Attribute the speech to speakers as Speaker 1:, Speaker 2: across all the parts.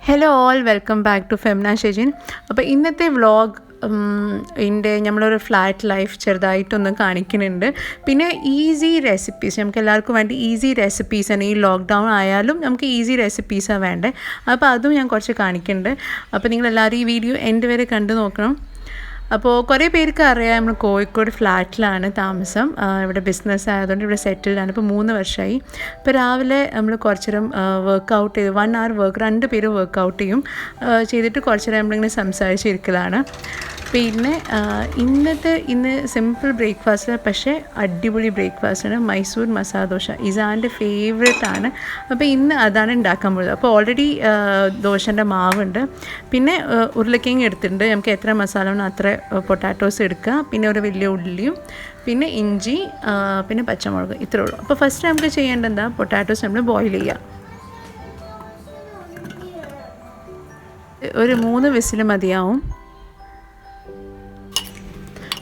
Speaker 1: Hello all welcome back to Femina Shejin. അപ്പോൾ ഇന്നത്തെ vlog നമ്മളൊരു ഫ്ലാറ്റ് ലൈഫ് ചെറുതായിട്ടൊന്ന് കാണിക്കുന്നുണ്ട്. പിന്നെ ഈസി റെസിപ്പീസ്, നമുക്ക് എല്ലാവർക്കും വേണ്ടി ഈസി റെസിപ്പീസാണ്. ഈ ലോക്ക്ഡൗൺ ആയാലും നമുക്ക് ഈസി റെസിപ്പീസാണ് വേണ്ടത്. അപ്പോൾ അതും ഞാൻ കുറച്ച് കാണിക്കുന്നുണ്ട്. അപ്പോൾ നിങ്ങളെല്ലാവരും ഈ വീഡിയോ എൻ്റെ വരെ കണ്ടു നോക്കണം. അപ്പോൾ കുറേ പേർക്ക് അറിയാം, നമ്മൾ കോഴിക്കോട് ഫ്ലാറ്റിലാണ് താമസം. ഇവിടെ ബിസിനസ് ആയതുകൊണ്ട് ഇവിടെ സെറ്റിൽഡാണ്. ഇപ്പോൾ 3 വർഷമായി. ഇപ്പോൾ രാവിലെ നമ്മൾ കുറച്ച് നേരം വർക്കൗട്ട് ചെയ്ത് 1 hour വർക്ക്, 2 പേര് വർക്കൗട്ട് ചെയ്തിട്ട് കുറച്ച് നേരം നമ്മളിങ്ങനെ സംസാരിച്ചിരിക്കലാണ്. പിന്നെ ഇന്ന് സിമ്പിൾ ബ്രേക്ക്ഫാസ്റ്റ്, പക്ഷേ അടിപൊളി ബ്രേക്ക്ഫാസ്റ്റാണ്. മൈസൂർ മസാല ദോശ ഇസാൻ്റെ ഫേവറേറ്റ് ആണ്. അപ്പോൾ ഇന്ന് അതാണ് ഉണ്ടാക്കാൻ പോകുന്നത്. അപ്പോൾ ഓൾറെഡി ദോശൻ്റെ മാവുണ്ട്. പിന്നെ ഉരുളക്കിഴങ്ങ് എടുത്തിട്ടുണ്ട്. നമുക്ക് എത്ര മസാല വേണം അത്ര പൊട്ടാറ്റോസ് എടുക്കുക. പിന്നെ ഒരു വലിയ ഉള്ളിയും പിന്നെ ഇഞ്ചി പിന്നെ പച്ചമുളക്, ഇത്രേ ഉള്ളൂ. അപ്പോൾ ഫസ്റ്റ് നമുക്ക് ചെയ്യേണ്ടത് എന്താ, പൊട്ടാറ്റോസ് നമ്മൾ ബോയിൽ ചെയ്യുക. ഒരു 3 വിസിൽ മതിയാവും.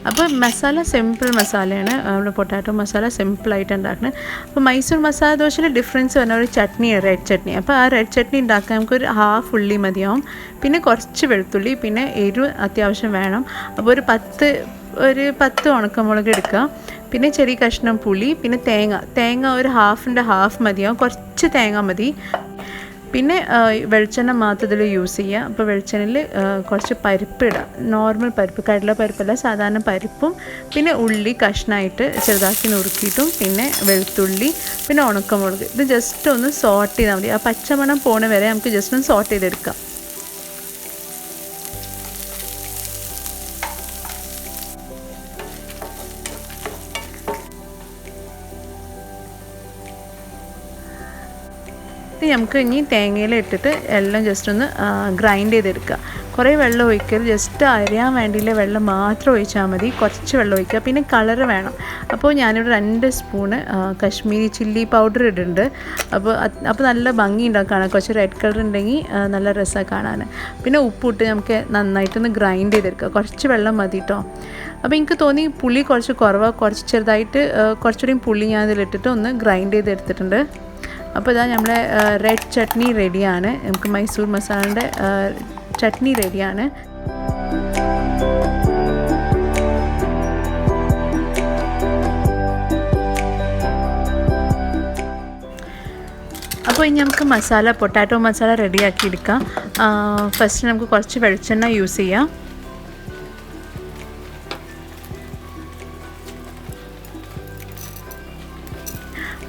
Speaker 1: അപ്പോൾ മസാല സിമ്പിൾ മസാലയാണ്. നമ്മൾ പൊട്ടാറ്റോ മസാല സിമ്പിളായിട്ട് ഉണ്ടാക്കുന്നത്. അപ്പോൾ മൈസൂർ മസാല ദോശയിൽ ഡിഫറൻസ് പറഞ്ഞാൽ ഒരു ചട്നിയാണ്, റെഡ് ചട്നി. അപ്പോൾ ആ റെഡ് ചട്നി ഉണ്ടാക്കാൻ നമുക്കൊരു 1/2 ഉള്ളി മതിയാവും. പിന്നെ കുറച്ച് വെളുത്തുള്ളി, പിന്നെ എരിവ് അത്യാവശ്യം വേണം. അപ്പോൾ ഒരു 10 ഉണക്കമുളക് എടുക്കുക. പിന്നെ ചെറിയ കഷ്ണം പുളി, പിന്നെ തേങ്ങ ഒരു 1/2 മതിയാവും. കുറച്ച് തേങ്ങ മതി. പിന്നെ വെളിച്ചെണ്ണ മാത്രം ഇതിൽ യൂസ് ചെയ്യുക. അപ്പോൾ വെളിച്ചെണ്ണയിൽ കുറച്ച് പരിപ്പ് ഇടുക. നോർമൽ പരിപ്പ്, കടല പരിപ്പല്ല, സാധാരണ പരിപ്പും പിന്നെ ഉള്ളി കഷ്ണമായിട്ട് ചെറുതാക്കി നുറുക്കിയിട്ടും പിന്നെ വെളുത്തുള്ളി പിന്നെ ഉണക്കമുളക്, ഇത് ജസ്റ്റ് ഒന്ന് സോട്ട് ചെയ്താൽ മതി. ആ പച്ചമണം പോണ വരെ നമുക്ക് ജസ്റ്റ് ഒന്ന് സോട്ട് ചെയ്തെടുക്കാം. നമുക്ക് ഇനി തേങ്ങയിൽ ഇട്ടിട്ട് എല്ലാം ജസ്റ്റ് ഒന്ന് ഗ്രൈൻഡ് ചെയ്തെടുക്കുക. കുറേ വെള്ളം ഒഴിക്കരുത്, ജസ്റ്റ് അരിയാൻ വേണ്ടിയില്ല വെള്ളം മാത്രം ഒഴിച്ചാൽ മതി. കുറച്ച് വെള്ളം ഒഴിക്കുക. പിന്നെ കളറ് വേണം. അപ്പോൾ ഞാനിവിടെ 2 സ്പൂണ് കശ്മീരി ചില്ലി പൗഡർ ഇടുന്നുണ്ട്. അപ്പോൾ നല്ല ഭംഗി ഉണ്ടാവും കാണാൻ. കുറച്ച് റെഡ് കളർ ഉണ്ടെങ്കിൽ നല്ല രസമാണ് കാണാൻ. പിന്നെ ഉപ്പിട്ട് നമുക്ക് നന്നായിട്ടൊന്ന് ഗ്രൈൻഡ് ചെയ്തെടുക്കുക. കുറച്ച് വെള്ളം മതി കേട്ടോ. അപ്പോൾ എനിക്ക് തോന്നി പുളി കുറച്ച് കുറവാണ്. കുറച്ച് ചെറുതായിട്ട് കുറച്ചുകൂടി പുളി ഞാൻ ഇതിലിട്ടിട്ട് ഒന്ന് ഗ്രൈൻഡ് ചെയ്തെടുത്തിട്ടുണ്ട്. അപ്പോൾ ഇതാ നമ്മുടെ റെഡ് ചട്നി റെഡിയാണ്. നമുക്ക് മൈസൂർ മസാലയുടെ ചട്നി റെഡിയാണ്. അപ്പോൾ ഇനി നമുക്ക് പൊട്ടാറ്റോ മസാല റെഡിയാക്കി എടുക്കാം. ഫസ്റ്റ് നമുക്ക് കുറച്ച് വെളിച്ചെണ്ണ യൂസ് ചെയ്യാം.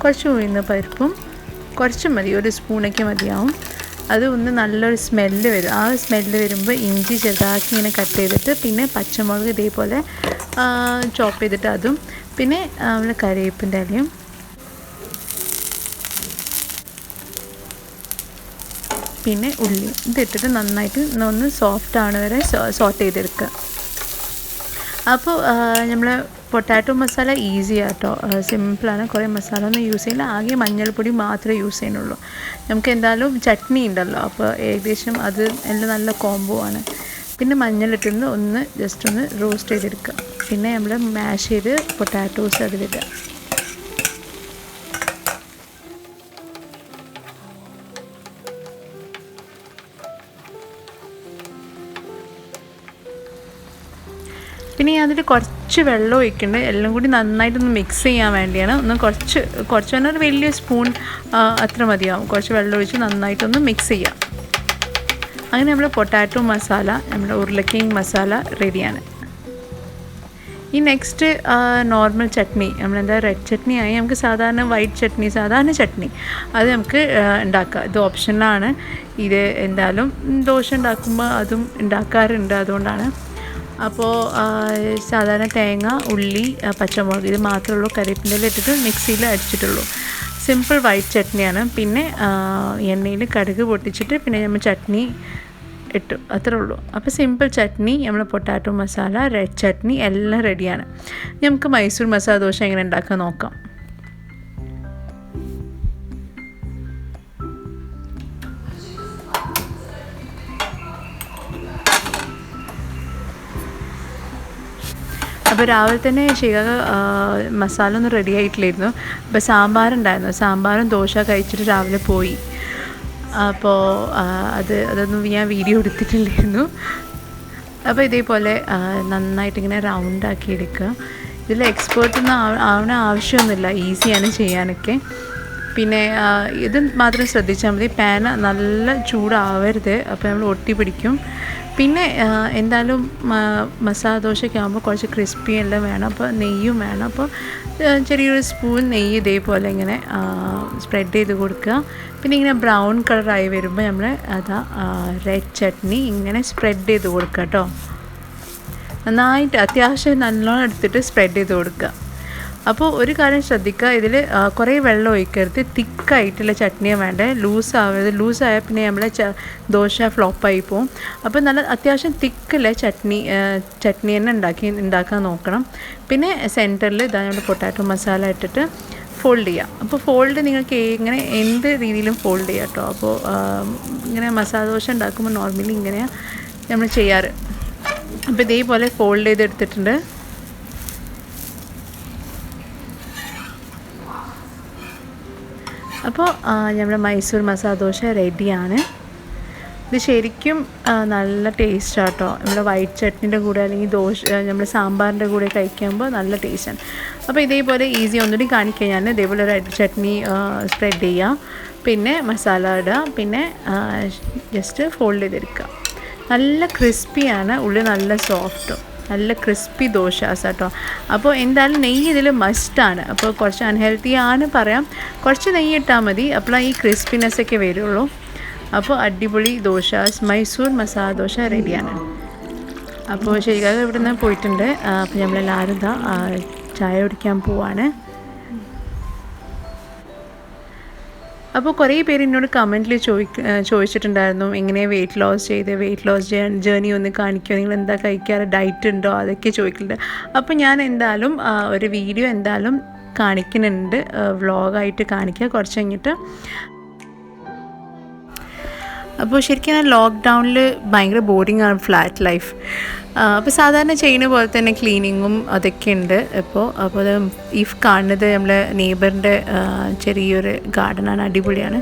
Speaker 1: കുറച്ച് ഉഴുന്ന പരിപ്പും കുറച്ച് മതി, 1 സ്പൂണൊക്കെ മതിയാവും. അത് ഒന്ന് നല്ലൊരു സ്മെല്ല് വരും. ആ സ്മെല്ല് വരുമ്പോൾ ഇഞ്ചി ചെറുതാക്കി ഇങ്ങനെ കട്ട് ചെയ്തിട്ട് പിന്നെ പച്ചമുളക് ഇതേപോലെ ചോപ്പ് ചെയ്തിട്ട് അതും പിന്നെ നമ്മൾ കറിവേപ്പിൻ്റെ ഇലയും പിന്നെ ഉള്ളി ഇതിട്ടിട്ട് നന്നായിട്ട് ഒന്ന് സോഫ്റ്റ് ആവണ വരെ സോട്ട് ചെയ്തെടുക്കുക. അപ്പോൾ നമ്മൾ പൊട്ടാറ്റോ മസാല ഈസിയാണ് കേട്ടോ, സിമ്പിളാണ്. കുറേ മസാല ഒന്നും യൂസ് ചെയ്യില്ല, ആകെ മഞ്ഞൾപ്പൊടി മാത്രമേ യൂസ് ചെയ്യുന്നുള്ളൂ. നമുക്ക് എന്തായാലും ചട്നി ഉണ്ടല്ലോ, അപ്പോൾ ഏകദേശം അത് എല്ലാം നല്ല കോംബോ ആണ്. പിന്നെ മഞ്ഞളിട്ടിരുന്ന് ഒന്ന് ജസ്റ്റ് ഒന്ന് റോസ്റ്റ് ചെയ്തെടുക്കുക. പിന്നെ നമ്മൾ മാഷ് ചെയ്ത് പൊട്ടാറ്റോസ് അതിലിടുക. പിന്നെ അതിൽ കുറച്ച് വെള്ളം ഒഴിക്കുന്നുണ്ട്. എല്ലാം കൂടി നന്നായിട്ടൊന്ന് മിക്സ് ചെയ്യാൻ വേണ്ടിയാണ്. ഒന്ന് കുറച്ച് പറഞ്ഞാൽ ഒരു വലിയ സ്പൂൺ അത്ര മതിയാവും. കുറച്ച് വെള്ളം ഒഴിച്ച് നന്നായിട്ടൊന്ന് മിക്സ് ചെയ്യാം. അങ്ങനെ നമ്മൾ പൊട്ടാറ്റോ മസാല, നമ്മുടെ ഉരുളക്കിഴങ്ങ് മസാല റെഡിയാണ്. ഈ നെക്സ്റ്റ് നോർമൽ ചട്നി, നമ്മളെന്താ റെഡ് ചട്നി ആയി നമുക്ക് സാധാരണ വൈറ്റ് ചട്നി, സാധാരണ ചട്നി അത് നമുക്ക് ഉണ്ടാക്കാം. ഇത് ഓപ്ഷനിലാണ്. ഇത് എന്തായാലും ദോശ ഉണ്ടാക്കുമ്പോൾ അതും ഉണ്ടാക്കാറുണ്ട്, അതുകൊണ്ടാണ്. അപ്പോൾ സാധാരണ തേങ്ങ, ഉള്ളി, പച്ചമുളക് ഇത് മാത്രമേ ഉള്ളൂ. കറിവേപ്പിൻ്റെ ഇട്ടിട്ട് മിക്സിയിൽ അടിച്ചിട്ടുള്ളൂ. Simple white ചട്നിയാണ്. പിന്നെ എണ്ണയിൽ കടുക് പൊട്ടിച്ചിട്ട് പിന്നെ നമ്മൾ ചട്നി ഇട്ടു, അത്രേ ഉള്ളൂ. അപ്പോൾ സിമ്പിൾ ചട്നി, നമ്മൾ പൊട്ടാറ്റോ മസാല, റെഡ് ചട്നി എല്ലാം റെഡിയാണ്. നമുക്ക് മൈസൂർ മസാല ദോശ എങ്ങനെ ഉണ്ടാക്കാൻ നോക്കാം. അപ്പോൾ രാവിലെ തന്നെ മസാല ഒന്നും റെഡി ആയിട്ടില്ലായിരുന്നു. അപ്പോൾ സാമ്പാറുണ്ടായിരുന്നു. സാമ്പാറും ദോശ കഴിച്ചിട്ട് രാവിലെ പോയി. അപ്പോൾ അതൊന്നും ഞാൻ വീഡിയോ എടുത്തിട്ടില്ലായിരുന്നു. അപ്പോൾ ഇതേപോലെ നന്നായിട്ട് ഇങ്ങനെ റൗണ്ടാക്കി എടുക്കുക. ഇതിൽ എക്സ്പേർട്ടൊന്നും ആവണ ആവശ്യമൊന്നുമില്ല, ഈസിയാണ് ചെയ്യാനൊക്കെ. പിന്നെ ഇത് മാത്രം ശ്രദ്ധിച്ചാൽ മതി, പാൻ നല്ല ചൂടാവരുത്, അപ്പോൾ നമ്മൾ ഒട്ടി പിടിക്കും. പിന്നെ എന്തായാലും മസാല ദോശയൊക്കെ ആകുമ്പോൾ കുറച്ച് ക്രിസ്പി എല്ലാം വേണം, അപ്പോൾ നെയ്യും വേണം. അപ്പോൾ ചെറിയൊരു സ്പൂൺ നെയ്യ് ഇതേപോലെ ഇങ്ങനെ സ്പ്രെഡ് ചെയ്ത് കൊടുക്കുക. പിന്നെ ഇങ്ങനെ ബ്രൗൺ കളറായി വരുമ്പോൾ നമ്മൾ റെഡ് ചട്നി ഇങ്ങനെ സ്പ്രെഡ് ചെയ്ത് കൊടുക്കുക കേട്ടോ. നന്നായിട്ട് അത്യാവശ്യം നല്ലോണം എടുത്തിട്ട് സ്പ്രെഡ് ചെയ്ത് കൊടുക്കുക. അപ്പോൾ ഒരു കാര്യം ശ്രദ്ധിക്കുക, ഇതിൽ കുറേ വെള്ളം ഒഴിക്കരുത്, തിക്കായിട്ടുള്ള ചട്നിയാണ് വേണ്ടത്, ലൂസാവരുത്. ലൂസായാൽ പിന്നെ നമ്മളെ ദോശ ഫ്ലോപ്പായി പോവും. അപ്പോൾ നല്ല അത്യാവശ്യം തിക്കില്ല ചട്നി തന്നെ ഉണ്ടാക്കാൻ നോക്കണം. പിന്നെ സെൻറ്ററിൽ നമ്മൾ പൊട്ടാറ്റോ മസാല ഇട്ടിട്ട് ഫോൾഡ് ചെയ്യാം. അപ്പോൾ ഫോൾഡ് നിങ്ങൾക്ക് ഇങ്ങനെ എന്ത് രീതിയിലും ഫോൾഡ് ചെയ്യാം കേട്ടോ. അപ്പോൾ ഇങ്ങനെ മസാല ദോശ ഉണ്ടാക്കുമ്പോൾ നോർമലി ഇങ്ങനെയാണ് നമ്മൾ ചെയ്യാറ്. അപ്പോൾ ഇതേപോലെ ഫോൾഡ് ചെയ്തെടുത്തിട്ടുണ്ട്. അപ്പോൾ നമ്മുടെ മൈസൂർ മസാല ദോശ റെഡിയാണ്. ഇത് ശരിക്കും നല്ല ടേസ്റ്റാണ് കേട്ടോ. നമ്മുടെ വൈറ്റ് ചട്നിൻ്റെ കൂടെ അല്ലെങ്കിൽ നമ്മൾ സാമ്പാറിൻ്റെ കൂടെ കഴിക്കുമ്പോൾ നല്ല ടേസ്റ്റാണ്. അപ്പോൾ ഇതേപോലെ ഈസി ഒന്നുകൂടി കാണിക്കുക ഞാൻ. ഇതേപോലെ റെഡ് ചട്നി സ്പ്രെഡ് ചെയ്യുക, പിന്നെ മസാല ഇടുക, പിന്നെ ജസ്റ്റ് ഫോൾഡ് ചെയ്തെടുക്കുക. നല്ല ക്രിസ്പിയാണ്, ഉള്ളിൽ നല്ല സോഫ്റ്റും, നല്ല ക്രിസ്പി ദോശാസ് കേട്ടോ. അപ്പോൾ എന്തായാലും നെയ്യ് ഇതിൽ മസ്റ്റാണ്. അപ്പോൾ കുറച്ച് അൺഹെൽത്തി ആണ് പറയാം, കുറച്ച് നെയ്യ് ഇട്ടാൽ മതി, അപ്പോഴാണ് ഈ ക്രിസ്പിനെസ്സൊക്കെ വരുള്ളൂ. അപ്പോൾ അടിപൊളി ദോശാസ് മൈസൂർ മസാല ദോശ റെഡിയാണ്. അപ്പോൾ ശരിക്കും ഇവിടെ നിന്ന് പോയിട്ടുണ്ട്. അപ്പോൾ നമ്മളെല്ലാവരും ചായ കുടിക്കാൻ പോവാണ്. അപ്പോൾ കുറേ പേര് എന്നോട് കമൻറ്റിൽ ചോദിച്ചിട്ടുണ്ടായിരുന്നു, എങ്ങനെ വെയിറ്റ് ലോസ് ജേർണി ഒന്ന് കാണിക്കുമോ, നിങ്ങൾ എന്താ കഴിക്കാറ്, ഡയറ്റ് ഉണ്ടോ, അതൊക്കെ ചോദിക്കുന്നുണ്ട്. അപ്പോൾ ഞാൻ എന്തായാലും ഒരു വീഡിയോ എന്തായാലും കാണിക്കുന്നുണ്ട്, വ്ളോഗായിട്ട് കാണിക്കുക കുറച്ച് കഴിഞ്ഞിട്ട്. അപ്പോൾ ശരിക്കും ഞാൻ ലോക്ക്ഡൗണിൽ ഭയങ്കര ബോറിംഗ് ആണ് ഫ്ലാറ്റ് ലൈഫ്. അപ്പോൾ സാധാരണ ചെയ്യുന്ന പോലെ തന്നെ ക്ലീനിങ്ങും അതൊക്കെ ഉണ്ട്. അപ്പോൾ അത് ഈ കാണുന്നത് നമ്മളെ നെയ്ബറിൻ്റെ ചെറിയൊരു ഗാർഡനാണ്, അടിപൊളിയാണ്.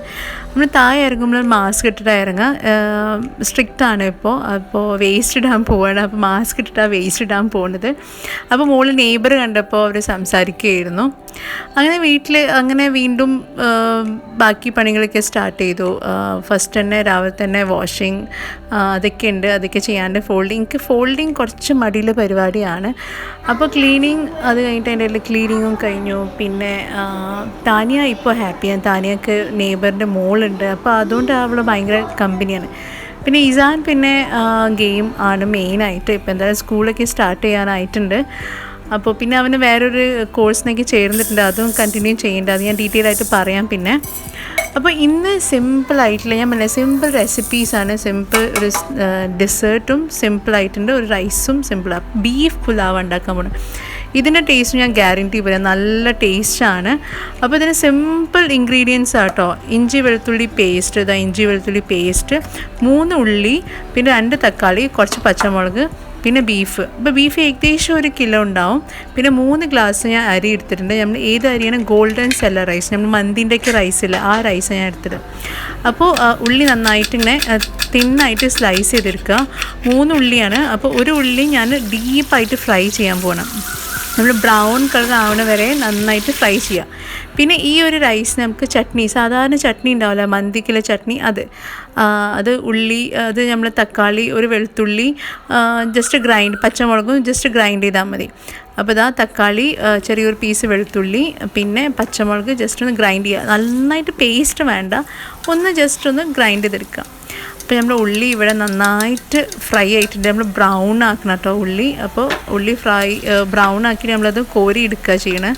Speaker 1: നമ്മൾ താഴെ ഇറങ്ങുമ്പോൾ മാസ്ക് ഇട്ടിട്ട് ഇറങ്ങുക, സ്ട്രിക്റ്റാണ് അപ്പോൾ വേസ്റ്റ് ഇടാൻ പോവുകയാണ്. അപ്പോൾ മാസ്ക് ഇട്ടിട്ടാണ് വേസ്റ്റ് ഇടാൻ പോകുന്നത്. അപ്പോൾ മുകളിൽ നെയ്ബർ കണ്ടപ്പോൾ അവർ സംസാരിക്കുകയായിരുന്നു. അങ്ങനെ അങ്ങനെ വീണ്ടും ബാക്കി പണികളൊക്കെ സ്റ്റാർട്ട് ചെയ്തു. ഫസ്റ്റ് തന്നെ രാവിലെ തന്നെ വാഷിങ് അതൊക്കെ ഉണ്ട്, അതൊക്കെ ചെയ്യാണ്ട് എനിക്ക് ഫോൾഡിങ് കുറച്ച് മടിയുള്ള പരിപാടിയാണ്. അപ്പോൾ ക്ലീനിങ് അത് കഴിഞ്ഞിട്ട് അതിൻ്റെ ഇടയിൽ ക്ലീനിങ്ങും കഴിഞ്ഞു. പിന്നെ താനിയ ഇപ്പോൾ ഹാപ്പിയാണ്, താനിയക്ക് നെയ്ബറിൻ്റെ മോളുണ്ട്, അപ്പോൾ അതുകൊണ്ട് അവൾ ഭയങ്കര കമ്പനിയാണ്. പിന്നെ ഇസാൻ പിന്നെ ഗെയിം ആണ് മെയിനായിട്ട്. ഇപ്പോൾ എന്തായാലും സ്കൂളൊക്കെ സ്റ്റാർട്ട് ചെയ്യാനായിട്ടുണ്ട്. അപ്പോൾ പിന്നെ അവന് വേറൊരു കോഴ്സിനൊക്കെ ചേർന്നിട്ടുണ്ട്, അതും കണ്ടിന്യൂ ചെയ്യേണ്ടത്, അത് ഞാൻ ഡീറ്റെയിൽ ആയിട്ട് പറയാം പിന്നെ. അപ്പോൾ ഇന്ന് സിമ്പിളായിട്ടുള്ള ഞാൻ പറഞ്ഞ സിമ്പിൾ റെസിപ്പീസാണ്. സിമ്പിൾ ഒരു ഡെസേർട്ടും സിമ്പിളായിട്ടുണ്ട്, ഒരു റൈസും സിമ്പിളാണ്. ബീഫ് പുലാവ് ഉണ്ടാക്കാൻ പോകണം. ഇതിൻ്റെ ടേസ്റ്റ് ഞാൻ ഗ്യാരണ്ടി പറയാം, നല്ല ടേസ്റ്റാണ്. അപ്പോൾ ഇതിന് സിമ്പിൾ ഇൻഗ്രീഡിയൻസ് ആട്ടോ. ഇഞ്ചി വെളുത്തുള്ളി പേസ്റ്റ്, 3 ഉള്ളി, പിന്നെ 2 തക്കാളി, കുറച്ച് പച്ചമുളക്, പിന്നെ ബീഫ്. ഇപ്പോൾ ബീഫ് ഏകദേശം 1 കിലോ ഉണ്ടാവും. പിന്നെ 3 ഗ്ലാസ് ഞാൻ അരി എടുത്തിട്ടുണ്ട്. നമ്മൾ ഏത് അരിയാണ്, ഗോൾഡൻ സെല്ല റൈസ്, നമ്മൾ മന്തിൻ്റെയൊക്കെ റൈസില്ല, ആ റൈസ് ഞാൻ എടുത്തിട്ട്. അപ്പോൾ ഉള്ളി നന്നായിട്ട് ഇങ്ങനെ തിന്നായിട്ട് സ്ലൈസ് ചെയ്തെടുക്കുക. 3 ഉള്ളിയാണ്. അപ്പോൾ 1 ഉള്ളി ഞാൻ ഡീപ്പായിട്ട് ഫ്രൈ ചെയ്യാൻ പോകണം. നമ്മൾ ബ്രൗൺ കളർ ആവണ വരെ നന്നായിട്ട് ഫ്രൈ ചെയ്യുക. പിന്നെ ഈ ഒരു റൈസ് നമുക്ക് ചട്നി, സാധാരണ ചട്നി ഉണ്ടാവില്ല, മന്തിക്കുള്ള ചട്നി, അത് ഉള്ളി, അത് നമ്മൾ തക്കാളി, ഒരു വെളുത്തുള്ളി, പച്ചമുളകും ജസ്റ്റ് ഗ്രൈൻഡ് ചെയ്താൽ മതി. അപ്പോൾ തക്കാളി, ചെറിയൊരു പീസ് വെളുത്തുള്ളി, പിന്നെ പച്ചമുളക് ജസ്റ്റ് ഒന്ന് ഗ്രൈൻഡ് ചെയ്യുക. നന്നായിട്ട് പേസ്റ്റ് വേണ്ട, ജസ്റ്റ് ഒന്ന് ഗ്രൈൻഡ് ചെയ്തെടുക്കുക. അപ്പോൾ നമ്മൾ ഉള്ളി ഇവിടെ നന്നായിട്ട് ഫ്രൈ ആയിട്ടുണ്ട്. നമ്മൾ ബ്രൗൺ ആക്കണം കേട്ടോ ഉള്ളി. അപ്പോൾ ഉള്ളി ബ്രൗൺ ആക്കി നമ്മളത് കോരി എടുക്കുക ചെയ്യണേ.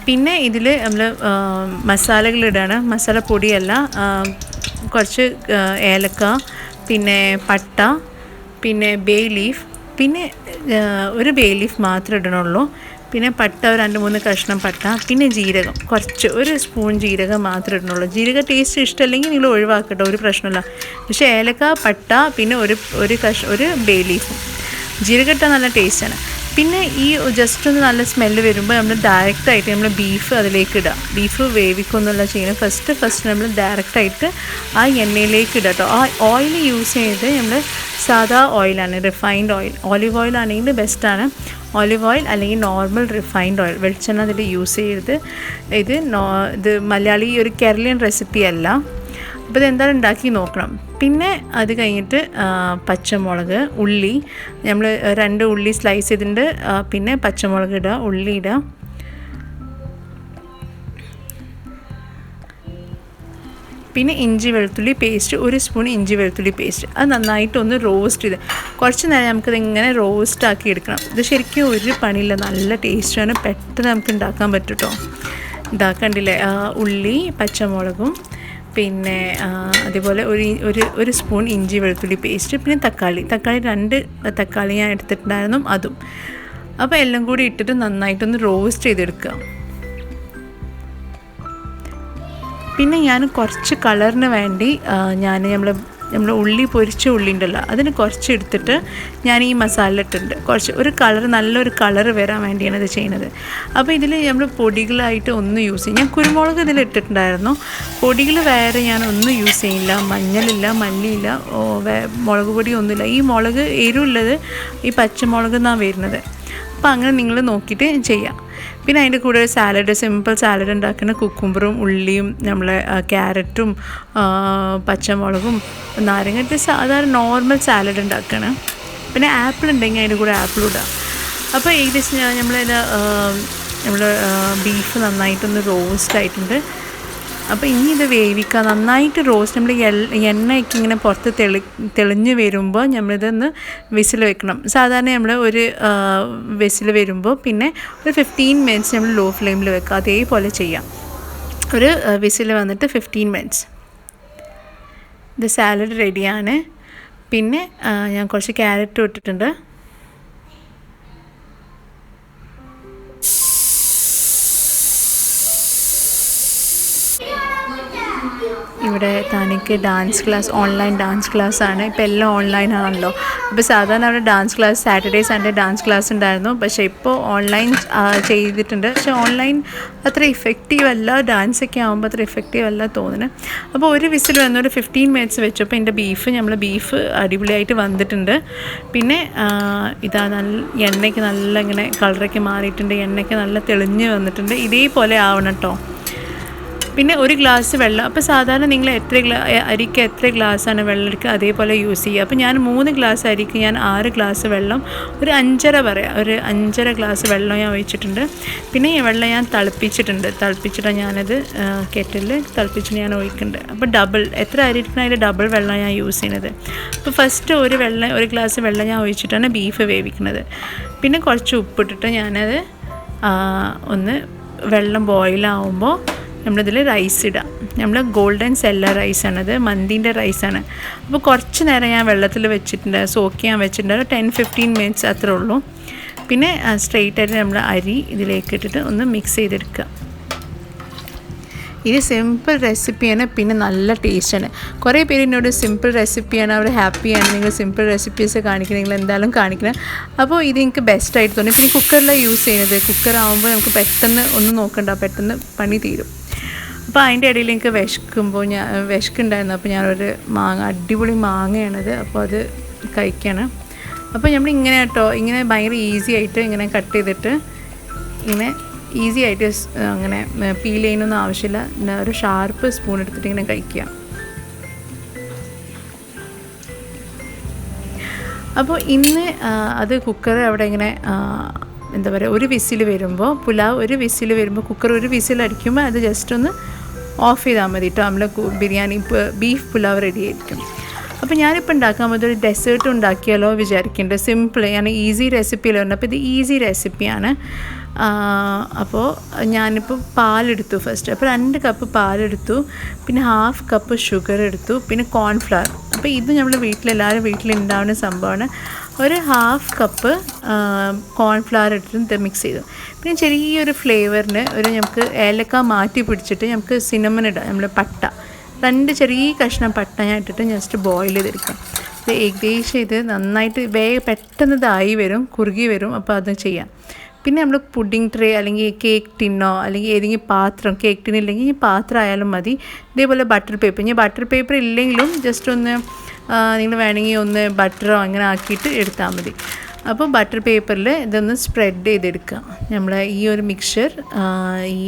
Speaker 1: പിന്നെ ഇതിൽ നമ്മൾ മസാലകളിടാണ്, മസാലപ്പൊടിയല്ല, കുറച്ച് ഏലക്ക, പിന്നെ പട്ട, പിന്നെ ബേ ലീഫ്, പിന്നെ ഒരു ബേ ലീഫ് മാത്രമേ ഇടണുള്ളൂ. പിന്നെ പട്ട 2-3 കഷ്ണം പട്ട, പിന്നെ ജീരകം ഒരു സ്പൂൺ ജീരകം മാത്രമേ ഇടണുള്ളൂ. ജീരക ടേസ്റ്റ് ഇഷ്ടമല്ലെങ്കിൽ നിങ്ങൾ ഒഴിവാക്കട്ടോ, ഒരു പ്രശ്നമില്ല. പക്ഷേ ഏലക്ക, പട്ട, പിന്നെ ഒരു ബേ ലീഫും, ജീരകം ഇട്ടാൽ നല്ല ടേസ്റ്റാണ്. പിന്നെ ഈ ജസ്റ്റ് ഒന്ന് നല്ല സ്മെല്ല് വരുമ്പോൾ നമ്മൾ ഡയറക്റ്റായിട്ട് നമ്മൾ ബീഫ് അതിലേക്ക് ഇടുക. ബീഫ് വേവിക്കൊന്നുമല്ല ചെയ്യുന്നത്. ഫസ്റ്റ് നമ്മൾ ഡയറക്റ്റായിട്ട് ആ എണ്ണയിലേക്ക് ഇടുക കേട്ടോ. ആ ഓയിൽ യൂസ് ചെയ്ത് നമ്മൾ സാധാ ഓയിലാണ്, റിഫൈൻഡ് ഓയിൽ. ഓലിവ് ഓയിൽ ആണെങ്കിൽ ബെസ്റ്റാണ്. ഓലിവ് ഓയിൽ അല്ലെങ്കിൽ നോർമൽ റിഫൈൻഡ് ഓയിൽ, വെളിച്ചെണ്ണ അതിൽ യൂസ് ചെയ്യരുത്. ഇത് മലയാളി ഒരു കേരളീയൻ റെസിപ്പി അല്ല. അപ്പോൾ ഇതെന്തായാലും ഉണ്ടാക്കി നോക്കണം. പിന്നെ അത് കഴിഞ്ഞിട്ട് പച്ചമുളക്, ഉള്ളി, നമ്മൾ 2 ഉള്ളി സ്ലൈസ് ചെയ്തിട്ടുണ്ട്. പിന്നെ പച്ചമുളക് ഇടുക, ഉള്ളി ഇടുക. പിന്നെ ഇഞ്ചി വെളുത്തുള്ളി പേസ്റ്റ്, 1 സ്പൂൺ ഇഞ്ചി വെളുത്തുള്ളി പേസ്റ്റ്. അത് നന്നായിട്ടൊന്ന് റോസ്റ്റ് ചെയ്ത് കുറച്ച് നേരം നമുക്കിത് ഇങ്ങനെ റോസ്റ്റാക്കി എടുക്കണം. ഇത് ശരിക്കും ഒരു പണിയില്ല, നല്ല ടേസ്റ്റാണ്, പെട്ടെന്ന് നമുക്ക് ഉണ്ടാക്കാൻ പറ്റും കേട്ടോ. ഇതാക്കണ്ടില്ലേ, ഉള്ളി, പച്ചമുളകും, പിന്നെ അതേപോലെ ഒരു സ്പൂൺ ഇഞ്ചി വെളുത്തുള്ളി പേസ്റ്റ്, പിന്നെ തക്കാളി 2 തക്കാളി ഞാൻ എടുത്തിട്ടുണ്ടായിരുന്നു, അതും. അപ്പോൾ എല്ലാം കൂടി ഇട്ടിട്ട് നന്നായിട്ടൊന്ന് റോസ്റ്റ് ചെയ്തെടുക്കുക. പിന്നെ ഞാൻ കുറച്ച് കളറിന് വേണ്ടി നമ്മൾ ഉള്ളി, പൊരിച്ച ഉള്ളി ഉണ്ടല്ലോ, അതിന് കുറച്ച് എടുത്തിട്ട് ഞാൻ ഈ മസാല ഇട്ടിട്ടുണ്ട്. ഒരു നല്ലൊരു കളർ വരാൻ വേണ്ടിയാണ് ഇത് ചെയ്യുന്നത്. അപ്പോൾ ഇതിൽ നമ്മൾ പൊടികളായിട്ട് ഒന്നും യൂസ് ചെയ്യും. ഞാൻ കുരുമുളക് ഇതിൽ ഇട്ടിട്ടുണ്ടായിരുന്നു. പൊടികൾ വേറെ ഞാൻ ഒന്നും യൂസ് ചെയ്യില്ല. മഞ്ഞളില്ല, മല്ലിയില്ല, മുളക് പൊടി ഒന്നുമില്ല. ഈ മുളക് എരിവുള്ളത് ഈ പച്ചമുളക് എന്നാണ് വരുന്നത്. അപ്പോൾ അങ്ങനെ നിങ്ങൾ നോക്കിയിട്ട് ചെയ്യാം. പിന്നെ അതിൻ്റെ കൂടെ സാലഡ്, സിമ്പിൾ സാലഡ് ഉണ്ടാക്കുന്ന കുക്കുംബറും ഉള്ളിയും നമ്മളെ ക്യാരറ്റും പച്ചമുളകും നാരങ്ങ സാധാരണ നോർമൽ സാലഡ് ഉണ്ടാക്കണം. പിന്നെ ആപ്പിൾ ഉണ്ടെങ്കിൽ അതിൻ്റെ കൂടെ ആപ്പിൾ ഇടാം. അപ്പോൾ ഏകദേശം നമ്മൾ ബീഫ് നന്നായിട്ടൊന്ന് റോസ്റ്റ് ആയിട്ടുണ്ട്. അപ്പോൾ ഇനി ഇത് വേവിക്കുക, നന്നായിട്ട് റോസ്റ്റ്. നമ്മൾ എണ്ണയൊക്കെ ഇങ്ങനെ പുറത്ത് തെളിഞ്ഞ് വരുമ്പോൾ നമ്മളിതൊന്ന് വിസിൽ വെക്കണം. സാധാരണ നമ്മൾ ഒരു വിസിൽ വരുമ്പോൾ പിന്നെ ഒരു 15 മിനിറ്റ്സ് നമ്മൾ ലോ ഫ്ലെയിമിൽ വെക്കുക. അതേപോലെ ചെയ്യാം. ഒരു വിസിൽ വന്നിട്ട് 15 മിനിറ്റ്സ്. ഇത് സാലഡ് റെഡിയാണ്. പിന്നെ ഞാൻ കുറച്ച് ക്യാരറ്റ് ഇട്ടിട്ടുണ്ട്. ഇവിടെ തനിക്ക് ഡാൻസ് ക്ലാസ്, ഓൺലൈൻ ഡാൻസ് ക്ലാസ്സാണ്. ഇപ്പോൾ എല്ലാം ഓൺലൈനാണല്ലോ. അപ്പോൾ സാധാരണ അവിടെ dance class Saturday Sunday dance class ഉണ്ടായിരുന്നു. പക്ഷേ ഇപ്പോൾ ഓൺലൈൻ ചെയ്തിട്ടുണ്ട്. പക്ഷേ ഓൺലൈൻ അത്ര ഇഫക്റ്റീവ് അല്ല, ഡാൻസൊക്കെ ആകുമ്പോൾ അത്ര ഇഫക്റ്റീവ് അല്ല തോന്നുന്നത്. അപ്പോൾ ഒരു വിസിൽ വന്ന് ഒരു 15 മിനിറ്റ്സ് വെച്ചപ്പോൾ എൻ്റെ ബീഫ് അടിപൊളിയായിട്ട് വന്നിട്ടുണ്ട്. പിന്നെ ഇതാ എണ്ണയ്ക്ക് നല്ല ഇങ്ങനെ കളറൊക്കെ മാറിയിട്ടുണ്ട്, എണ്ണയ്ക്ക് നല്ല തെളിഞ്ഞ് വന്നിട്ടുണ്ട്. ഇതേപോലെ ആവണം കേട്ടോ. പിന്നെ ഒരു ഗ്ലാസ് വെള്ളം. അപ്പോൾ സാധാരണ നിങ്ങൾ അരിക്ക് എത്ര ഗ്ലാസ്സാണ് വെള്ളം എടുക്കുക അതേപോലെ യൂസ് ചെയ്യുക. അപ്പോൾ ഞാൻ 3 ഗ്ലാസ് അരിക്ക് ഞാൻ 6 ഗ്ലാസ് വെള്ളം, ഒരു 5.5 ഗ്ലാസ് വെള്ളം ഞാൻ ഒഴിച്ചിട്ടുണ്ട്. പിന്നെ ഈ വെള്ളം ഞാൻ തിളപ്പിച്ചിട്ട് ഞാനത് കെറ്റിൽ തിളപ്പിച്ചിട്ട് ഞാൻ ഒഴിക്കുന്നുണ്ട്. അപ്പോൾ എത്ര അരി എടുക്കണം അതിൻ്റെ ഡബിൾ വെള്ളം ഞാൻ യൂസ് ചെയ്യുന്നത്. അപ്പോൾ ഫസ്റ്റ് ഒരു ഗ്ലാസ് വെള്ളം ഞാൻ ഒഴിച്ചിട്ടാണ് ബീഫ് വേവിക്കുന്നത്. പിന്നെ കുറച്ച് ഉപ്പിട്ടിട്ട് ഞാനത് ഒന്ന് വെള്ളം ബോയിലാവുമ്പോൾ നമ്മളിതിൽ റൈസ് ഇടാം. നമ്മൾ ഗോൾഡൻ സെല്ല റൈസാണത്, മന്തിൻ്റെ റൈസാണ്. അപ്പോൾ കുറച്ച് നേരം ഞാൻ വെള്ളത്തിൽ വെച്ചിട്ടുണ്ട്, സോക്ക് ചെയ്യാൻ വെച്ചിട്ടുണ്ട്. 10-15 മിനിറ്റ്സ് അത്രേ ഉള്ളൂ. പിന്നെ സ്ട്രെയിറ്റ് ആയിട്ട് നമ്മൾ അരി ഇതിലേക്ക് ഇട്ടിട്ട് ഒന്ന് മിക്സ് ചെയ്തെടുക്കുക. ഇത് സിമ്പിൾ റെസിപ്പിയാണ്, പിന്നെ നല്ല ടേസ്റ്റാണ്. കുറേ പേര് എന്നോട് സിമ്പിൾ റെസിപ്പിയാണ്, അവർ ഹാപ്പിയാണ്, നിങ്ങൾ സിമ്പിൾ റെസിപ്പീസ് കാണിക്കണം, നിങ്ങൾ എന്തായാലും കാണിക്കണം. അപ്പോൾ ഇത് എനിക്ക് ബെസ്റ്റായിട്ട് തോന്നി. പിന്നെ കുക്കറിലാണ് യൂസ് ചെയ്യുന്നത്. കുക്കറാകുമ്പോൾ നമുക്ക് പെട്ടെന്ന് ഒന്നും നോക്കണ്ട, പെട്ടെന്ന് പണി തീരും. അപ്പോൾ അതിൻ്റെ ഇടയിൽ എനിക്ക് വിശക്കുണ്ടായിരുന്നു. അപ്പോൾ ഞാനൊരു അടിപൊളി മാങ്ങയാണത്, അപ്പോൾ അത് കഴിക്കണം. അപ്പോൾ നമ്മൾ ഇങ്ങനെ കേട്ടോ, ഇങ്ങനെ ഭയങ്കര ഈസി ആയിട്ട് ഇങ്ങനെ കട്ട് ചെയ്തിട്ട് ഇങ്ങനെ ഈസി ആയിട്ട് അങ്ങനെ പീൽ ചെയ്യാനൊന്നും ആവശ്യമില്ല. ഒരു ഷാർപ്പ് സ്പൂൺ എടുത്തിട്ട് ഇങ്ങനെ കഴിക്കുക. അപ്പോൾ ഇന്ന് അത് കുക്കർ അവിടെ ഇങ്ങനെ എന്താ പറയുക, ഒരു വിസിൽ വരുമ്പോൾ ഒരു വിസിൽ വരുമ്പോൾ കുക്കർ ഒരു വിസിൽ അടിക്കുമ്പോൾ അത് ജസ്റ്റ് ഒന്ന് ഓഫ് ചെയ്താൽ മതി കേട്ടോ. നമ്മൾ ബിരിയാണി ബീഫ് പുലാവ് റെഡി ആയിരിക്കും. അപ്പോൾ ഞാനിപ്പോൾ ഉണ്ടാക്കാൻ പോകുന്നത് ഒരു ഡെസേർട്ട് ഉണ്ടാക്കിയാലോ വിചാരിക്കുന്നുണ്ട്. സിമ്പിൾ, ഞാൻ ഈസി റെസിപ്പിയിൽ ഉണ്ട്. അപ്പോൾ ഇത് ഈസി റെസിപ്പിയാണ്. അപ്പോൾ ഞാനിപ്പോൾ പാലെടുത്തു ഫസ്റ്റ്. അപ്പോൾ 2 കപ്പ് പാലെടുത്തു, പിന്നെ 1/2 കപ്പ് ഷുഗർ എടുത്തു, പിന്നെ കോൺഫ്ലവർ. അപ്പോൾ ഇത് നമ്മൾ എല്ലാവരും വീട്ടിലുണ്ടാവുന്ന സംഭവമാണ്. ഒരു 1/2 കപ്പ് കോൺഫ്ലവർ ഇട്ടിട്ട് മിക്സ് ചെയ്തു. പിന്നെ ചെറിയൊരു ഫ്ലേവറിന് നമുക്ക് ഏലക്ക മാറ്റി പിടിച്ചിട്ട് നമുക്ക് സിനമൺ ഇടാം. നമ്മൾ പട്ട 2 ചെറിയ കഷ്ണം പട്ട ഞാൻ ഇട്ടിട്ട് ജസ്റ്റ് ബോയിൽ ചെയ്തെടുക്കാം. ഇത് ഏകദേശം ഇത് നന്നായിട്ട് പെട്ടെന്ന് ഇതായി വരും, കുറുകി വരും. അപ്പോൾ അത് ചെയ്യാം. പിന്നെ നമ്മൾ പുഡിംഗ് ട്രേ അല്ലെങ്കിൽ കേക്ക് ടിന്നോ അല്ലെങ്കിൽ ഏതെങ്കിലും പാത്രം, കേക്ക് ടിൻ ഇല്ലെങ്കിൽ ഈ പാത്രം ആയാലും മതി. ഇതേപോലെ ബട്ടർ പേപ്പർ, ഇനി ബട്ടർ പേപ്പർ ഇല്ലെങ്കിലും ജസ്റ്റ് ഒന്ന് നിങ്ങൾ വേണമെങ്കിൽ ഒന്ന് ബട്ടറോ അങ്ങനെ ആക്കിയിട്ട് എടുത്താൽ മതി. അപ്പോൾ ബട്ടർ പേപ്പറിൽ ഇതൊന്ന് സ്പ്രെഡ് ചെയ്തെടുക്കുക. നമ്മൾ ഈ ഒരു മിക്സ്ചർ, ഈ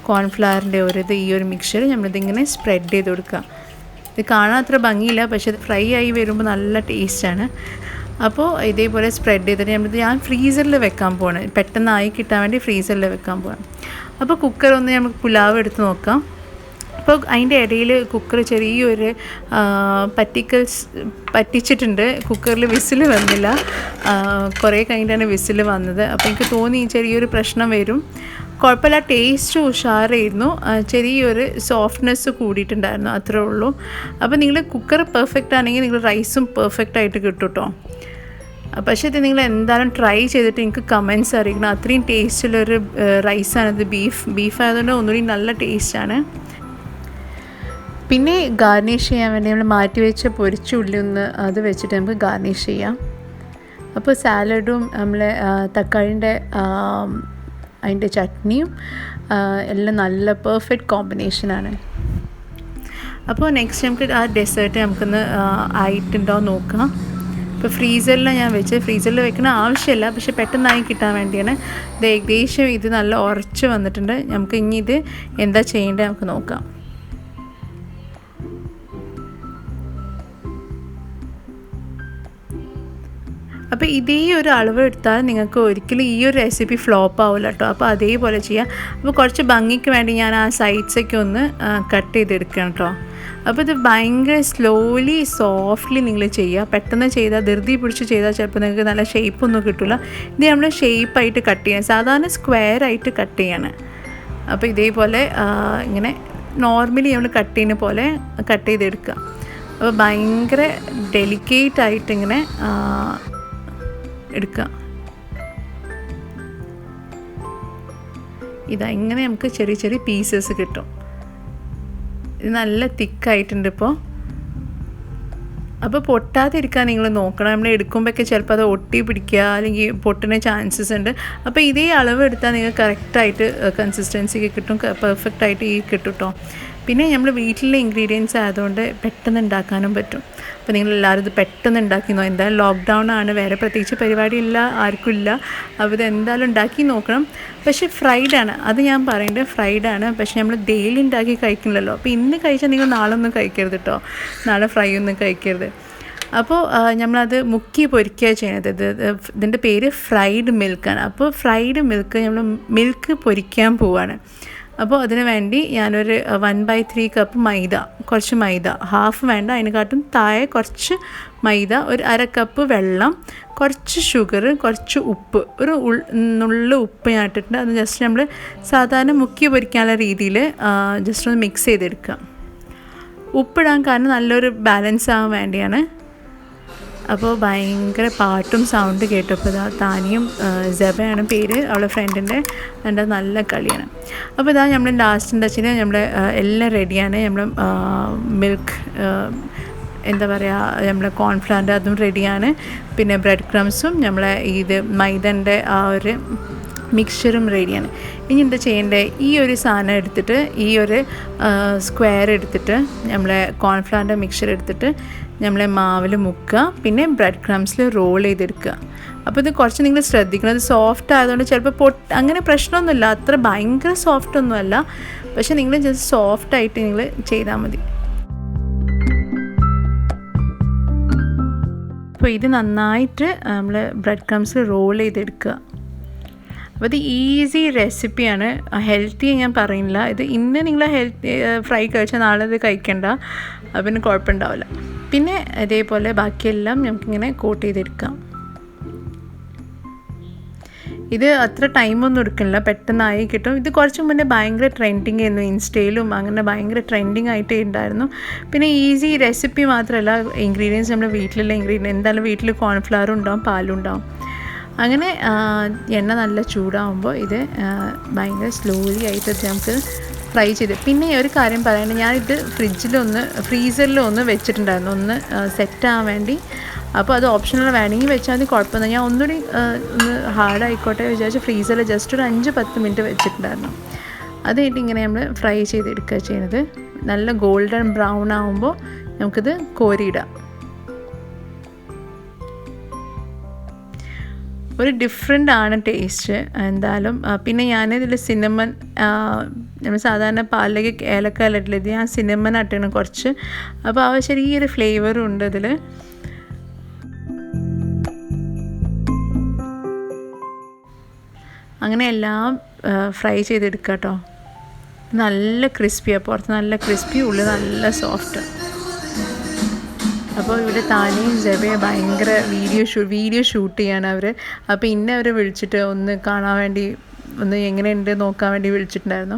Speaker 1: കോൺഫ്ലവറിൻ്റെ ഈ ഒരു മിക്സ്ചർ നമ്മളിതിങ്ങനെ സ്പ്രെഡ് ചെയ്ത് കൊടുക്കുക. ഇത് കാണാൻ അത്ര ഭംഗിയില്ല, പക്ഷേ ഇത് ഫ്രൈ ആയി വരുമ്പോൾ നല്ല ടേസ്റ്റാണ്. അപ്പോൾ ഇതേപോലെ സ്പ്രെഡ് ചെയ്തിട്ട് ഞാൻ ഫ്രീസറിൽ വെക്കാൻ പോവാണ്, പെട്ടെന്നായി കിട്ടാൻ വേണ്ടി ഫ്രീസറിൽ വെക്കാൻ പോവാണ്. അപ്പോൾ കുക്കർ ഒന്ന് നമുക്ക് പുലാവ് എടുത്ത് നോക്കാം. അപ്പോൾ അതിൻ്റെ ഇടയിൽ കുക്കർ ചെറിയൊരു പറ്റിച്ചിട്ടുണ്ട്. കുക്കറിൽ വിസിൽ വന്നില്ല, കുറേ കഴിഞ്ഞിട്ടാണ് വിസിൽ വന്നത്. അപ്പോൾ എനിക്ക് തോന്നി ചെറിയൊരു പ്രശ്നം വരും. കുഴപ്പമില്ല, ടേസ്റ്റ് ഉഷാറായിരുന്നു, ചെറിയൊരു സോഫ്റ്റ്നെസ് കൂടിയിട്ടുണ്ടായിരുന്നു, അത്രേ ഉള്ളൂ. അപ്പോൾ നിങ്ങൾ കുക്കർ പെർഫെക്റ്റ് ആണെങ്കിൽ നിങ്ങൾ റൈസും പെർഫെക്റ്റ് ആയിട്ട് കിട്ടും കേട്ടോ. പക്ഷേ ഇത് നിങ്ങൾ എന്തായാലും ട്രൈ ചെയ്തിട്ട് എനിക്ക് കമൻറ്റ്സ് അറിയിക്കണം. അത്രയും ടേസ്റ്റുള്ളൊരു റൈസാണിത്. ബീഫ് ആയതുകൊണ്ട് ഒന്നുകൂടി നല്ല ടേസ്റ്റാണ്. പിന്നെ ഗാർണിഷ് ചെയ്യാൻ വേണ്ടി നമ്മൾ മാറ്റി വെച്ച പൊരിച്ച ഉള്ളി ഒന്ന് അത് വെച്ചിട്ട് നമുക്ക് ഗാർണിഷ് ചെയ്യാം. അപ്പോൾ സാലഡും നമ്മൾ തക്കാളിൻ്റെ അതിൻ്റെ ചട്നിയും എല്ലാം നല്ല പെർഫെക്റ്റ് കോമ്പിനേഷനാണ്. അപ്പോൾ നെക്സ്റ്റ് നമുക്ക് ആ ഡെസേർട്ട് നമുക്കൊന്ന് ആയിട്ടുണ്ടോ നോക്കാം. ഇപ്പോൾ ഫ്രീസറിലാണ് ഞാൻ വെച്ചത്. ഫ്രീസറിൽ വെക്കണ ആവശ്യമില്ല, പക്ഷെ പെട്ടെന്നായി കിട്ടാൻ വേണ്ടിയാണ്. ഇത് ഏകദേശം ഇത് നല്ല ഉറച്ച് വന്നിട്ടുണ്ട്. നമുക്ക് ഇനി ഇത് എന്താ ചെയ്യേണ്ടത് നമുക്ക് നോക്കാം. അപ്പോൾ ഇതേ ഒരു അളവ് എടുത്താൽ നിങ്ങൾക്ക് ഒരിക്കലും ഈ ഒരു റെസിപ്പി ഫ്ലോപ്പ് ആവില്ല കേട്ടോ. അപ്പോൾ അതേപോലെ ചെയ്യാം. അപ്പോൾ കുറച്ച് ഭംഗിക്ക് വേണ്ടി ഞാൻ ആ സൈഡ്സൊക്കെ ഒന്ന് കട്ട് ചെയ്തെടുക്കണം കേട്ടോ. അപ്പോൾ ഇത് ഭയങ്കര സ്ലോലി സോഫ്റ്റ്ലി നിങ്ങൾ ചെയ്യുക. പെട്ടെന്ന് ചെയ്താൽ ധൃതി പിടിച്ച് ചെയ്താൽ ചിലപ്പോൾ നിങ്ങൾക്ക് നല്ല ഷേപ്പൊന്നും കിട്ടില്ല. ഇത് നമ്മൾ ഷേപ്പായിട്ട് കട്ട് ചെയ്യണം, സാധാരണ സ്ക്വയറായിട്ട് കട്ട് ചെയ്യാണ്. അപ്പോൾ ഇതേപോലെ ഇങ്ങനെ നോർമലി നമ്മൾ കട്ട് ചെയ്യുന്ന പോലെ കട്ട് ചെയ്തെടുക്കുക. അപ്പോൾ ഭയങ്കര ഡെലിക്കേറ്റായിട്ടിങ്ങനെ എടുക്കുക. ഇങ്ങനെ നമുക്ക് ചെറിയ ചെറിയ പീസസ് കിട്ടും. ഇത് നല്ല തിക്കായിട്ടുണ്ട് ഇപ്പോൾ. അപ്പോൾ പൊട്ടാതിരിക്കാൻ നിങ്ങൾ നോക്കണം. നമ്മൾ എടുക്കുമ്പോഴൊക്കെ ചിലപ്പോൾ അത് ഒട്ടി പിടിക്കുക അല്ലെങ്കിൽ പൊട്ടുന്ന ചാൻസസ് ഉണ്ട്. അപ്പോൾ ഇതേ അളവ് എടുത്താൽ നിങ്ങൾക്ക് കറക്റ്റായിട്ട് കൺസിസ്റ്റൻസിക്ക് കിട്ടും, പെർഫെക്റ്റായിട്ട് കിട്ടും കേട്ടോ. പിന്നെ നമ്മൾ വീട്ടിലെ ഇൻഗ്രീഡിയൻസ് ആയതുകൊണ്ട് പെട്ടെന്ന് ഉണ്ടാക്കാനും പറ്റും. അപ്പോൾ നിങ്ങളെല്ലാവരും ഇത് പെട്ടെന്ന് ഉണ്ടാക്കിയെന്നോ. എന്തായാലും ലോക്ക്ഡൗൺ ആണ്, വേറെ പ്രത്യേകിച്ച് പരിപാടിയില്ല, ആർക്കും ഇല്ല. അപ്പോൾ ഇത് എന്തായാലും ഉണ്ടാക്കി നോക്കണം. പക്ഷേ ഫ്രൈഡാണ്, അത് ഞാൻ പറയേണ്ടത് ഫ്രൈഡാണ്. പക്ഷേ നമ്മൾ ഡെയിലി ഉണ്ടാക്കി കഴിക്കില്ലല്ലോ. അപ്പോൾ ഇന്ന് കഴിച്ചാൽ നിങ്ങൾ നാളെ ഒന്നും കഴിക്കരുത് കേട്ടോ, നാളെ ഫ്രൈ ഒന്നും കഴിക്കരുത്. അപ്പോൾ നമ്മളത് മുക്കി പൊരിക്കുക ചെയ്യണത്. ഇതിൻ്റെ പേര് ഫ്രൈഡ് മിൽക്കാണ്. അപ്പോൾ ഫ്രൈഡ് നമ്മൾ മിൽക്ക് പൊരിക്കാൻ പോവാണ്. അപ്പോൾ അതിന് വേണ്ടി ഞാനൊരു 1/3 കപ്പ് മൈദ, കുറച്ച് മൈദ, ഹാഫ് വേണ്ട, അതിനെക്കാട്ടും താഴെ കുറച്ച് മൈദ, ഒരു 1/2 കപ്പ് വെള്ളം, കുറച്ച് ഷുഗർ, കുറച്ച് ഉപ്പ്, ഒരു നുള്ളു ഉപ്പ് ഞാൻ ഇട്ടിട്ടുണ്ട്. അത് ജസ്റ്റ് നമ്മൾ സാധാരണ മുക്കി പൊരിക്കാനുള്ള രീതിയിൽ ജസ്റ്റ് ഒന്ന് മിക്സ് ചെയ്തെടുക്കുക. ഉപ്പിടാൻ കാരണം നല്ലൊരു ബാലൻസ് ആവാൻ വേണ്ടിയാണ്. അപ്പോൾ ഭയങ്കര പാട്ടും സൗണ്ട് കേട്ടപ്പോൾ താനിയും ജബയാണ് പേര്, അവളുടെ ഫ്രണ്ടിൻ്റെ, എൻ്റെ നല്ല കളിയാണ്. അപ്പോൾ ഇതാ നമ്മൾ ലാസ്റ്റ് എന്താ വെച്ചാൽ നമ്മൾ എല്ലാം റെഡിയാണ്. നമ്മൾ മിൽക്ക് എന്താ പറയുക, നമ്മളെ കോൺഫ്ലവറിൻ്റെ അതും റെഡിയാണ്. പിന്നെ ബ്രെഡ് ക്രംസും നമ്മളെ ഇത് മൈദൻ്റെ ആ ഒരു മിക്സ്ചറും റെഡിയാണ്. ഇനി എന്താ ചെയ്യേണ്ടത്, ഈ ഒരു സാധനം എടുത്തിട്ട്, ഈ ഒരു സ്ക്വയർ എടുത്തിട്ട് നമ്മളെ കോൺഫ്ലവറിൻ്റെ മിക്സ്ചർ എടുത്തിട്ട് നമ്മളെ മാവിൽ മുക്കുക, പിന്നെ ബ്രെഡ് ക്രംസിൽ റോൾ ചെയ്തെടുക്കുക. അപ്പോൾ ഇത് കുറച്ച് നിങ്ങൾ ശ്രദ്ധിക്കണം, ഇത് സോഫ്റ്റ് ആയതുകൊണ്ട് ചിലപ്പോൾ അങ്ങനെ പ്രശ്നമൊന്നുമില്ല, അത്ര ഭയങ്കര സോഫ്റ്റൊന്നുമല്ല. പക്ഷേ നിങ്ങൾ ജസ്റ്റ് സോഫ്റ്റായിട്ട് നിങ്ങൾ ചെയ്താൽ മതി. അപ്പോൾ ഇത് നന്നായിട്ട് നമ്മൾ ബ്രെഡ് ക്രംസിൽ റോൾ ചെയ്തെടുക്കുക. അപ്പോൾ ഇത് ഈസി റെസിപ്പിയാണ്, ഹെൽത്തി ഞാൻ പറയുന്നില്ല. ഇത് ഇന്ന് നിങ്ങൾ ഫ്രൈ കഴിച്ചാൽ നാളെ ഇത് കഴിക്കണ്ട, പിന്നെ കുഴപ്പമുണ്ടാവില്ല. പിന്നെ അതേപോലെ ബാക്കിയെല്ലാം നമുക്കിങ്ങനെ കോട്ട് ചെയ്തെടുക്കാം. ഇത് അത്ര ടൈമൊന്നും എടുക്കില്ല, പെട്ടെന്നായി കിട്ടും. ഇത് കുറച്ച് മുന്നേ ഭയങ്കര ട്രെൻഡിങ് ആയിരുന്നു, ഇൻസ്റ്റയിലും അങ്ങനെ ഭയങ്കര ട്രെൻഡിങ് ആയിട്ടേ ഉണ്ടായിരുന്നു. പിന്നെ ഈസി റെസിപ്പി മാത്രമല്ല, ഇൻഗ്രീഡിയൻസ് നമ്മുടെ വീട്ടിലുള്ള ഇൻഗ്രീഡിയൻസ്, എന്തായാലും വീട്ടിൽ കോൺഫ്ലവറും ഉണ്ടാവും, പാലും ഉണ്ടാവും. അങ്ങനെ എണ്ണ നല്ല ചൂടാകുമ്പോൾ ഇത് ഭയങ്കര സ്ലോലി ആയിട്ട് നമുക്ക് ഫ്രൈ ചെയ്ത്. പിന്നെ ഒരു കാര്യം പറയണേ, ഞാനിത് ഫ്രീസറിലൊന്ന് വെച്ചിട്ടുണ്ടായിരുന്നു, ഒന്ന് സെറ്റാകാൻ വേണ്ടി. അപ്പോൾ അത് ഓപ്ഷണൽ വേണമെങ്കിൽ വെച്ചാൽ മതി, കുഴപ്പമൊന്നും. ഞാൻ ഒന്നുകൂടി ഒന്ന് ഹാർഡായിക്കോട്ടെ വിചാരിച്ച് ഫ്രീസറിൽ ജസ്റ്റ് ഒരു 5-10 മിനിറ്റ് വെച്ചിട്ടുണ്ടായിരുന്നു. അത് കഴിഞ്ഞിട്ട് ഇങ്ങനെ നമ്മൾ ഫ്രൈ ചെയ്തെടുക്കുക ചെയ്യുന്നത്. നല്ല ഗോൾഡൻ ബ്രൗൺ ആകുമ്പോൾ നമുക്കിത് കോരിയിടാം. ഒരു ഡിഫറെൻ്റ് ആണ് ടേസ്റ്റ് എന്തായാലും. പിന്നെ ഞാനിതിൽ സിനമൺ, നമ്മൾ സാധാരണ പാലിലേക്ക് ഏലക്കായിലിട്ടില്ല, ഇത് ഞാൻ സിനമൺ ഇട്ടാണ് കുറച്ച്. അപ്പോൾ ആ ചെറിയൊരു ഫ്ലേവറും ഉണ്ട് ഇതിൽ. അങ്ങനെ എല്ലാം ഫ്രൈ ചെയ്തെടുക്കുക കേട്ടോ. നല്ല ക്രിസ്പിയാണ്, പുറത്ത് നല്ല ക്രിസ്പി, ഉള്ളിൽ നല്ല സോഫ്റ്റ്. അപ്പോൾ ഇവിടെ താനെയും ജബയെ ഭയങ്കര വീഡിയോ ഷൂട്ട് ചെയ്യാണ് അവർ. അപ്പോൾ ഇന്നെ അവരെ വിളിച്ചിട്ട് ഒന്ന് കാണാൻ വേണ്ടി, ഒന്ന് എങ്ങനെയുണ്ട് നോക്കാൻ വേണ്ടി വിളിച്ചിട്ടുണ്ടായിരുന്നു.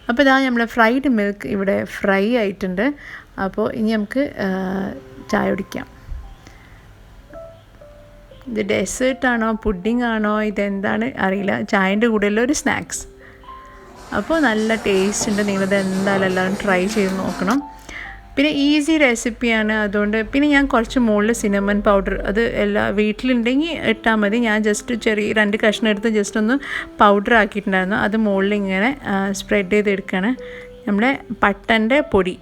Speaker 1: അപ്പോൾ ഇതാ നമ്മളെ ഫ്രൈഡ് മിൽക്ക് ഇവിടെ ഫ്രൈ ആയിട്ടുണ്ട്. അപ്പോൾ ഇനി നമുക്ക് ചായ കുടിക്കാം. ഇത് ഡെസേർട്ടാണോ പുഡിംഗ് ആണോ ഇതെന്താണ് അറിയില്ല, ചായൻ്റെ കൂടെയുള്ള ഒരു സ്നാക്സ്. അപ്പോൾ നല്ല ടേസ്റ്റ് ഉണ്ട്, നിങ്ങളിത് എന്തായാലും എല്ലാവരും ട്രൈ ചെയ്ത് നോക്കണം. പിന്നെ ഈസി റെസിപ്പിയാണ്, അതുകൊണ്ട്. പിന്നെ ഞാൻ കുറച്ച് മുകളിൽ സിനമൺ പൗഡർ, അത് വീട്ടിലുണ്ടെങ്കിൽ ഇട്ടാൽ മതി. ഞാൻ ജസ്റ്റ് ചെറിയ 2 കഷ്ണം എടുത്ത് ജസ്റ്റ് ഒന്ന് പൗഡർ ആക്കിയിട്ടുണ്ടായിരുന്നു. അത് മുകളിൽ ഇങ്ങനെ സ്പ്രെഡ് ചെയ്തെടുക്കുകയാണ്, നമ്മുടെ പട്ടൻ്റെ പൊടി.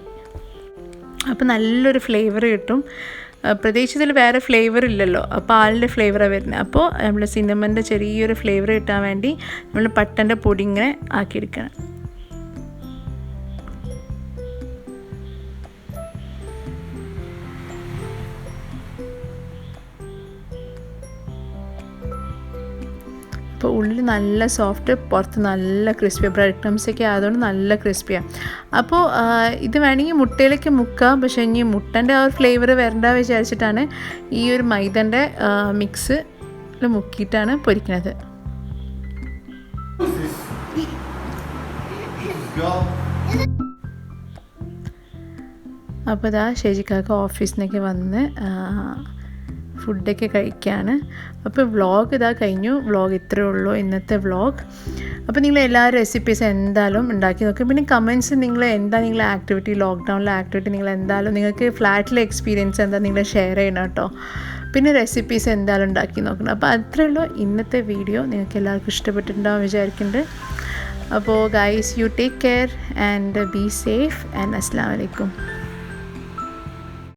Speaker 1: അപ്പോൾ നല്ലൊരു ഫ്ലേവർ കിട്ടും. പ്രത്യേകിച്ച് ഇതിൽ വേറെ ഫ്ലേവർ ഇല്ലല്ലോ, പാലിൻ്റെ ഫ്ലേവറാണ് വരുന്നത്. അപ്പോൾ നമ്മൾ സിനമൻ്റെ ചെറിയൊരു ഫ്ലേവർ കിട്ടാൻ വേണ്ടി നമ്മൾ പട്ടൻ്റെ പൊടി ഇങ്ങനെ ആക്കിയെടുക്കണം. അപ്പോൾ ഉള്ളിൽ നല്ല സോഫ്റ്റ്, പുറത്ത് നല്ല ക്രിസ്പി. ബ്രെഡ് ക്രംസൊക്കെ ആയതുകൊണ്ട് നല്ല ക്രിസ്പിയാണ്. അപ്പോൾ ഇത് വേണമെങ്കിൽ മുട്ടയിലേക്ക് മുക്കാം, പക്ഷേ ഇനി മുട്ടൻ്റെ ആ ഒരു ഫ്ലേവർ വരണ്ട വിചാരിച്ചിട്ടാണ് ഈ ഒരു മൈദൻ്റെ മിക്സിൽ മുക്കിയിട്ടാണ് പൊരിക്കുന്നത്. അപ്പോൾ ഇതാ ഷെജിക്കാക്ക് ഓഫീസിൽ നിന്നൊക്കെ വന്ന് ഫുഡൊക്കെ കഴിക്കുകയാണ്. അപ്പോൾ വ്ളോഗ് ഇതാ കഴിഞ്ഞു. വ്ളോഗ് ഇത്രയേ ഉള്ളൂ ഇന്നത്തെ വ്ളോഗ്. അപ്പോൾ നിങ്ങൾ എല്ലാ റെസിപ്പീസും എന്തായാലും ഉണ്ടാക്കി നോക്കും. പിന്നെ കമൻറ്റ്സ് നിങ്ങളെ ആക്ടിവിറ്റി, ലോക്ക്ഡൗണിലെ ആക്ടിവിറ്റി നിങ്ങൾ എന്തായാലും, നിങ്ങൾക്ക് ഫ്ലാറ്റിലെ എക്സ്പീരിയൻസ് എന്താ നിങ്ങൾ ഷെയർ ചെയ്യണം കേട്ടോ. പിന്നെ റെസിപ്പീസ് എന്തായാലും ഉണ്ടാക്കി നോക്കണം. അപ്പോൾ അത്രയേ ഉള്ളൂ ഇന്നത്തെ വീഡിയോ. നിങ്ങൾക്ക് എല്ലാവർക്കും ഇഷ്ടപ്പെട്ടിട്ടുണ്ടാവും വിചാരിക്കുന്നുണ്ട്. അപ്പോൾ guys, you take care and be safe and അസ്സലാമു അലൈക്കും.